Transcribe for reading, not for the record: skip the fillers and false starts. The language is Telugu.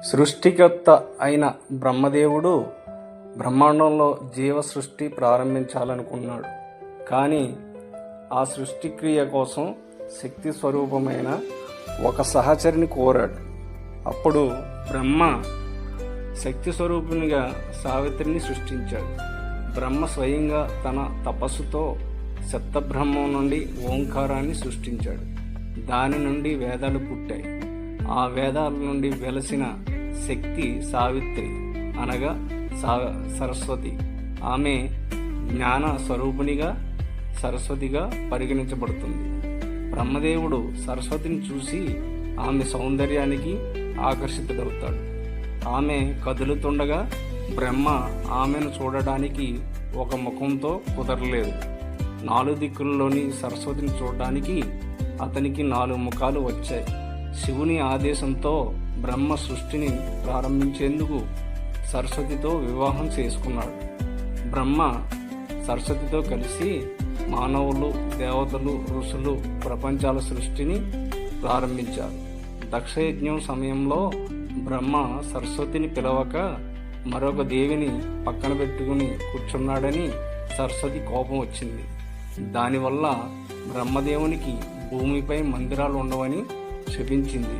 సృష్టికర్త అయిన బ్రహ్మదేవుడు బ్రహ్మాండంలో జీవ సృష్టి ప్రారంభించాలనుకున్నాడు. కానీ ఆ సృష్టిక్రియ కోసం శక్తి స్వరూపమైన ఒక సహచరిని కోరాడు. అప్పుడు బ్రహ్మ శక్తి స్వరూపినిగా సావిత్రిని సృష్టించాడు. బ్రహ్మ స్వయంగా తన తపస్సుతో సప్తబ్రహ్మం నుండి ఓంకారాన్ని సృష్టించాడు. దాని నుండి వేదాలు పుట్టాయి. ఆ వేదాల నుండి వెలసిన శక్తి సావిత్రి అనగా సరస్వతి. ఆమె జ్ఞాన స్వరూపిణిగా సరస్వతిగా పరిగణించబడుతుంది. బ్రహ్మదేవుడు సరస్వతిని చూసి ఆమె సౌందర్యానికి ఆకర్షితుడవుతాడు. ఆమె కదులుతుండగా బ్రహ్మ ఆమెను చూడడానికి ఒక ముఖంతో కుదరలేదు. 4 దిక్కుల్లోని సరస్వతిని చూడడానికి అతనికి 4 ముఖాలు వచ్చాయి. శివుని ఆదేశంతో బ్రహ్మ సృష్టిని ప్రారంభించేందుకు సరస్వతితో వివాహం చేసుకున్నాడు. బ్రహ్మ సరస్వతితో కలిసి మానవులు, దేవతలు, ఋషులు, ప్రపంచాల సృష్టిని ప్రారంభించారు. దక్షయజ్ఞం సమయంలో బ్రహ్మ సరస్వతిని పిలవక మరొక దేవిని పక్కన పెట్టుకుని కూర్చున్నాడని సరస్వతి కోపం వచ్చింది. దానివల్ల బ్రహ్మదేవునికి భూమిపై మందిరాలు ఉండవని శపించింది.